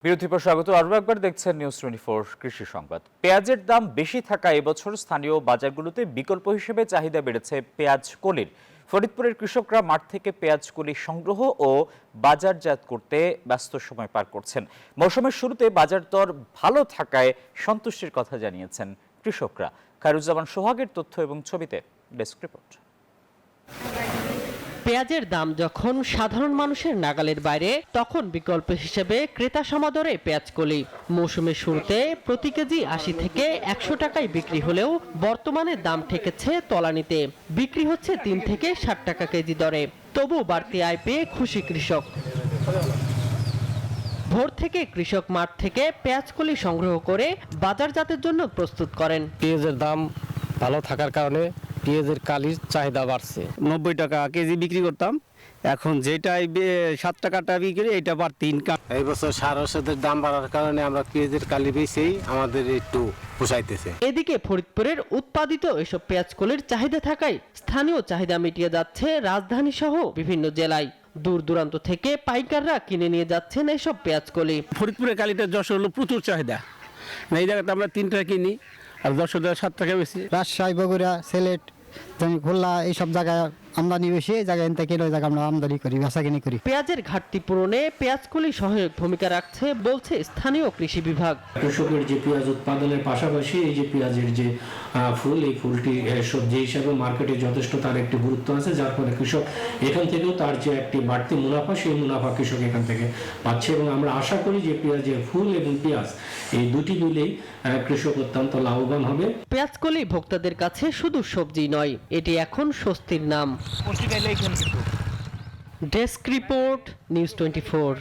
বিরতির পর স্বাগত। আরও একবার দেখছেন নিউজ 24 কৃষি সংবাদ। পেঁয়াজের দাম বেশি থাকা এবছর স্থানীয় বাজারগুলোতে বিকল্প হিসেবে চাহিদা বেড়েছে পেঁয়াজ কলির। ফরিদপুরের কৃষকরা মাঠ থেকে পেঁয়াজ কলি সংগ্রহ ও বাজারজাত করতে ব্যস্ত সময় পার করছেন। মৌসুমের শুরুতে বাজার দর ভালো থাকায় সন্তুষ্টির কথা জানিয়েছেন কৃষকরা। খায়রুজ্জামান সোহাগের তথ্য এবং ছবিতে ডেস্ক রিপোর্ট। পেঁয়াজের দাম যখন সাধারণ মানুষের নাগালের বাইরে, তখন বিকল্প হিসেবে ক্রেতা সমাদরে পেঁয়াজকলি। মৌসুমের শুরুতে প্রতি কেজি ৮০ থেকে ১০০ টাকায় বিক্রি হলেও বর্তমানে দাম ঠেকেছে তলানিতে। বিক্রি হচ্ছে ৩ থেকে ৬০ টাকা কেজি দরে। তবু বাড়তি আয় পেয়ে খুশি কৃষক। ভোর থেকে কৃষক মাঠ থেকে পেঁয়াজকলি সংগ্রহ করে বাজারজাতের জন্য প্রস্তুত করেন। পেঁয়াজের দাম ভালো থাকার কারণে পেঁয়াজের কালির চাহিদা বাড়ছে। ৯০ টাকা কেজি বিক্রি করতাম, এখন যেটাই ৭ টাকাটা বিক্রি, এটা বাড়তি ইনকাম। এই বছর সার ওষুধের দাম বাড়ার কারণে আমরা পেঁয়াজের কালি বেচেই আমাদের একটু পোষাইতেছে। এদিকে ফরিদপুরের উৎপাদিত এসব পেঁয়াজকলির চাহিদা থাকায় স্থানীয় চাহিদা মিটিয়ে যাচ্ছে রাজধানী সহ বিভিন্ন জেলায়। দূর দূরান্ত থেকে পাইকাররা কিনে নিয়ে যাচ্ছেন এসব পেঁয়াজকলি। ফরিদপুরের কালিটা যশোর হলো প্রচুর চাহিদা। এই জায়গাতে আমরা ৩ টাকা কিনি, আর যশোর ৭ টাকা বেশি। রাজশাহী, বগুড়া, সিলেট, খুলনা এইসব জায়গায় আমদানি বেশি। এই জায়গায় থেকে ওই জায়গায় আমরা আমদানি করি, বেচাকিনি করি। পেঁয়াজের ঘাটতি পূরণে পেঁয়াজকলি সহায়ক ভূমিকা রাখছে বলছে স্থানীয় কৃষি বিভাগ। কৃষকের যে পেঁয়াজ উৎপাদনের পাশাপাশি এই যে পেঁয়াজের যে ফুল, এই ফুলটি সবজি হিসাবে মার্কেটে যথেষ্ট তার একটি গুরুত্ব আছে, যার ফলে কৃষক এখান থেকেও তার যে একটি বাড়তি মুনাফা, সেই মুনাফা কৃষক এখান থেকে পাচ্ছে। এবং আমরা আশা করি যে পেঁয়াজের ফুল এবং পেঁয়াজ এই দুটি মিলেই কৃষক অত্যন্ত লাভবান হবে। পেঁয়াজকলি ভোক্তাদের কাছে শুধু সবজি নয়, এটি এখন স্বস্তির নাম। Desk report, news 24।